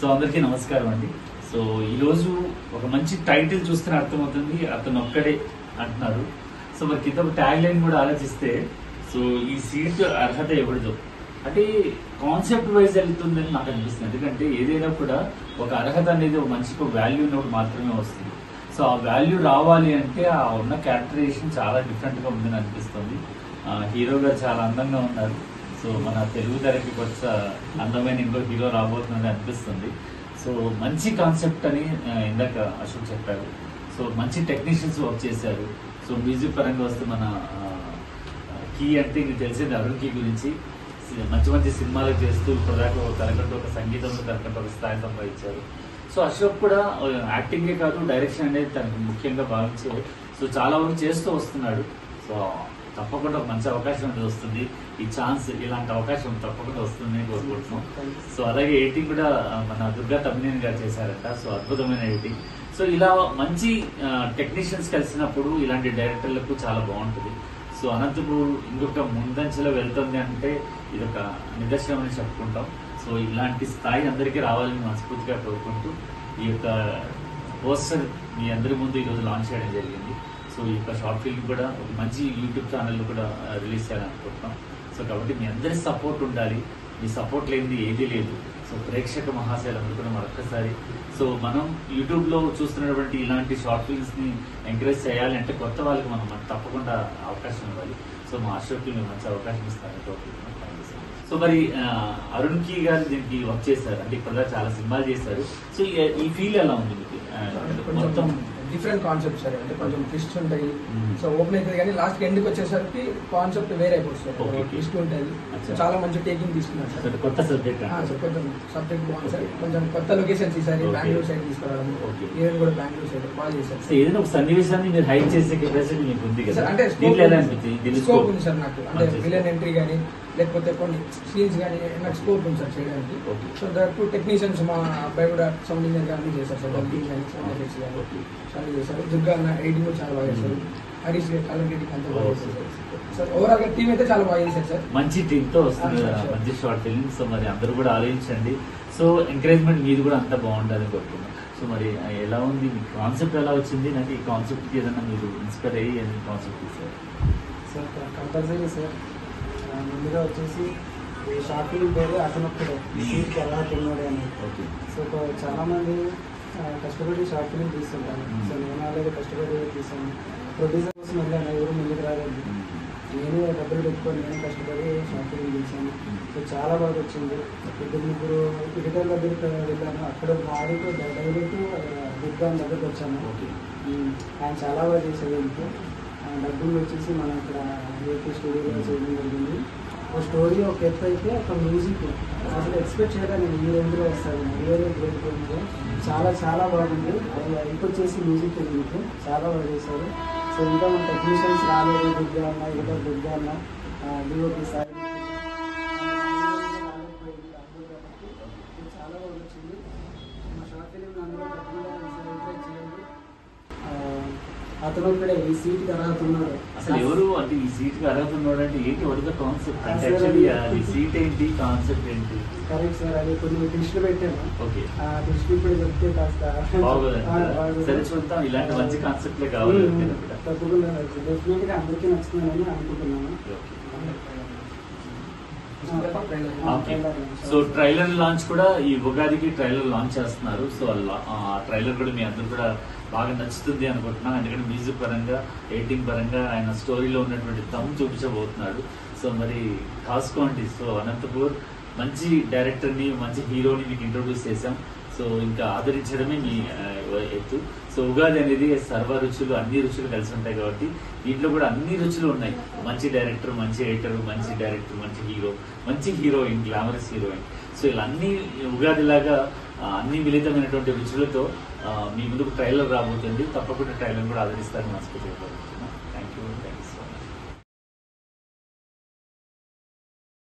So అందరికీ నమస్కారం అండి. సో ఈరోజు ఒక మంచి టైటిల్ చూస్తే అర్థమవుతుంది, అతను ఒక్కడే అంటున్నారు. సో మరి కింద ట్యాగ్ లైన్ కూడా ఆలోచిస్తే, సో ఈ సీట్ అర్హత ఎవరిదో అంటే కాన్సెప్ట్ వైజ్ వెళ్తుందని నాకు అనిపిస్తుంది. ఎందుకంటే ఏదైనా కూడా ఒక అర్హత అనేది ఒక మనిషికి ఒక వాల్యూ ఉన్నప్పుడు మాత్రమే వస్తుంది. సో ఆ వాల్యూ రావాలి అంటే ఆ ఉన్న క్యారెక్టరైజేషన్ చాలా డిఫరెంట్గా ఉందని అనిపిస్తుంది. హీరో గారు చాలా అందంగా ఉన్నారు. సో మన తెలుగు తెరకి కొత్త అందమైన ఇంకో హీరో రాబోతుందని అనిపిస్తుంది. సో మంచి కాన్సెప్ట్ అని ఇందాక అశోక్ చెప్పారు. సో మంచి టెక్నీషియన్స్ వర్క్ చేశారు. సో మ్యూజిక్ పరంగా వస్తే మన కీ అంటే ఇది తెలిసింది అరుణ్ కీ గురించి మంచి మంచి సినిమాలు చేస్తూ ఇప్పటిదాకా తనకంటూ ఒక సంగీతంలో తనకంటూ ఒక స్థాయి సంపాదించారు. సో అశోక్ కూడా యాక్టింగే కాదు డైరెక్షన్ అనేది తనకు ముఖ్యంగా భావించే సో చాలా వరకు చేస్తూ వస్తున్నాడు. సో తప్పకుండా ఒక మంచి అవకాశం అనేది వస్తుంది. ఈ ఛాన్స్ ఇలాంటి అవకాశం తప్పకుండా వస్తుందని కోరుకుంటున్నాం. సో అలాగే ఎడిటింగ్ కూడా మన దుర్గా తమ్మినేని గారు చేశారంట. సో అద్భుతమైన ఎడిటింగ్. సో ఇలా మంచి టెక్నీషియన్స్ కలిసినప్పుడు ఇలాంటి డైరెక్టర్లకు చాలా బాగుంటుంది. సో అనంతపూర్ ఇంకొక ముందంచెలో వెళ్తుంది అంటే ఇది ఒక నిదర్శనం అని చెప్పుకుంటాం. సో ఇలాంటి స్థాయి అందరికీ రావాలని మనస్ఫూర్తిగా కోరుకుంటూ ఈ యొక్క పోస్టర్ మీ అందరి ముందు ఈరోజు లాంచ్ చేయడం జరిగింది. సో ఈ యొక్క షార్ట్ ఫిల్మ్ కూడా ఒక మంచి యూట్యూబ్ ఛానల్లో కూడా రిలీజ్ చేయాలనుకుంటున్నాం. సో కాబట్టి మీ అందరి సపోర్ట్ ఉండాలి. మీ సపోర్ట్ లేనిది ఏదీ లేదు. సో ప్రేక్షక మహాశయులందరూ కూడా మరొకసారి సో మనం యూట్యూబ్లో చూస్తున్నటువంటి ఇలాంటి షార్ట్ ఫిల్మ్స్ని ఎంకరేజ్ చేయాలి అంటే కొత్త వాళ్ళకి మనం తప్పకుండా అవకాశం ఇవ్వాలి. సో మా అశోక్కి మేము మంచి అవకాశం ఇస్తామని కోరుకుంటున్నాం. సో మరి అరుణ్ కీ గారు దీనికి వర్క్ చేశారు అంటే ఇప్పుడు చాలా సినిమాలు చేశారు. సో ఈ ఫీల్ ఎలా ఉంది మీకు? మొత్తం డిఫరెంట్ కాన్సెప్ట్ సార్, అంటే కొంచెం ట్విస్ట్ ఉంటాయి. సో ఓపెన్ అవుతుంది కానీ లాస్ట్ ఎండ్కి వచ్చేసరికి కాన్సెప్ట్ వేరే అయిపోతుంది, ట్విస్ట్ ఉంటుంది. చాలా మంచి టేకింగ్ తీసుకున్నారు సార్. కొత్త సబ్జెక్ట్ కొంచెం సబ్జెక్ట్ బాగుంది సార్. కొంచెం కొత్త లొకేషన్స్ ఈసారి బెంగళూరు సైడ్ తీసుకురావడం, ఈవెన్ కూడా బెంగళూరు సైడ్ బాగా చేశారు. ఏదైనా ఒక సన్నివేశాన్ని మీరు హైడ్ చేసే కెపాసిటీ మీకు ఉంది కదా? అంటే స్కోప్ ఉంది సార్ నాకు. అంటే విలన్ ఎంట్రీ కానీ లేకపోతే కొన్ని సీన్స్ కానీ నాకు స్కోప్ ఉంది సార్ చేయడానికి. సో దాంట్లో టెక్నీషియన్స్ మా అబ్బాయి కూడా సౌండ్ ఇంజనీర్ కానీ చేశారు సార్. డబ్బింగ్ కానీ సౌండ్ ఎఫెక్ట్స్ కానీ చాలా చేశారు. దుర్గా అన్న ఎడిటింగ్ కూడా చాలా బాగా చేశారు. హరీష్ కలర్ ఎడిటింగ్ అంతా బాగా చేశారు సార్. ఓవరాల్ గా టీమ్ అయితే చాలా బాగా చేశారు సార్. మంచి టీమ్ తో వస్తుంది మంచి షార్ట్ ఫిల్మ్. సో మరి అందరూ కూడా ఆలోచించండి. సో ఎంకరేజ్మెంట్ మీది కూడా అంతా బాగుండాలని కోరుకుంటున్నాం. సో మరి ఎలా ఉంది మీ కాన్సెప్ట్, ఎలా వచ్చింది? నాకు ఈ కాన్సెప్ట్ కి ఏదైనా మీరు ఇన్స్పైర్ అయ్యి ఏదైనా కాన్సెప్ట్ తీసారు సార్? Compulsory sir. ముందుగా వచ్చేసి ఈ షార్ట్ ఫిల్మ్ పేరు అతనొక్కడే సీట్కి అర్హత ఉన్నాడే అని. సో చాలా మంది కష్టపడి షార్ట్ ఫిల్మ్ తీస్తుంటాను. సో నేను ఆల్రెడీ కష్టపడి తీసాను. ప్రొడ్యూసర్ కోసం వెళ్ళాను, ఎవరు ముందుకు రాలేదు. నేనే డబ్బులు పెట్టుకొని నేను కష్టపడి షార్ట్ ఫిల్మ్ తీసాను. సో చాలా బాగా వచ్చింది. ముగ్గురు ఎడిటర్ దగ్గరికి వెళ్ళాను. అక్కడ ఆడితో డైరెక్ట్ దుర్గా దగ్గరకు వచ్చాను. ఆయన చాలా బాగా చేసేది. ఇంట్లో డబ్బులు వచ్చేసి మనం ఇక్కడ ఏపీ స్టూడియోలో చేయడం జరిగింది. ఒక స్టోరీ ఒక ఎత్తు అయితే ఒక మ్యూజిక్ అసలు ఎక్స్పెక్ట్ చేయడానికి నేను ఈ రేంజ్లో వస్తాను. రియల్ గ్రేట్ చాలా చాలా బాగుంది. అది అయిపోచ్చేసి మ్యూజిక్ మ్యూజిక్ చాలా బాగా చేశారు. సో ఇంకా మన టెక్నీషియన్స్ రాలేదు. దుర్గా అన్న ఎడిటర్ దుర్గా అన్న డిఓపి సార్ చాలా బాగా వచ్చింది. మా షార్ట్ ఫిలిం అందరూ ఎంకరేజ్ చేయండి. అతను ఇక్కడే ఈ సీట్ కి అర్హత ఉన్నాడు. అసలు ఎవరు అంటే ఈ సీట్ కి అర్హత ఉన్నాడు అంటే ఏంటి? వరద కాన్సెప్ట్ అంటే ఈ సీట్ ఏంటి, కాన్సెప్ట్ ఏంటి? Correct sir. అది కొన్ని ట్విస్టులు పెట్టాను. ఓకే, ఆ ట్విస్ట్ ఇప్పుడు చెప్తే కాస్త సరే చూద్దాం. ఇలాంటి మంచి కాన్సెప్ట్లే కావాలి. తప్పకుండా డెఫినెట్ గా అందరికీ నచ్చుతుందని అనుకుంటున్నాను. సో ట్రైలర్ లాంచ్ కూడా ఈ ఉగాదికి ట్రైలర్ లాంచ్ చేస్తున్నారు. సో ఆ ట్రైలర్ కూడా మీ అందరూ కూడా బాగా నచ్చుతుంది అనుకుంటున్నాను. ఎందుకంటే మ్యూజిక్ పరంగా, ఎడిటింగ్ పరంగా ఆయన స్టోరీలో ఉన్నటువంటి దమ్ చూపించబోతున్నాడు. సో మరి కాసుకోండి. సో అనంతపూర్ మంచి డైరెక్టర్ని, మంచి హీరోని మీకు ఇంట్రొడ్యూస్ చేశాం. సో ఇంకా ఆదరించడమే మీ ఎత్తు. సో ఉగాది అనేది సర్వ రుచులు, అన్ని రుచులు కలిసి ఉంటాయి కాబట్టి దీంట్లో కూడా అన్ని రుచులు ఉన్నాయి. మంచి డైరెక్టర్, మంచి ఎడిటర్, మంచి డైరెక్టర్, మంచి హీరో, మంచి హీరోయిన్, గ్లామరస్ హీరోయిన్. సో ఇలా అన్ని ఉగాదిలాగా అన్ని మిళితమైనటువంటి రుచులతో మీ ముందుకు ట్రైలర్ రాబోతుంది. తప్పకుండా ట్రైలర్ కూడా ఆదరిస్తారని మనస్ఫూర్తిగా.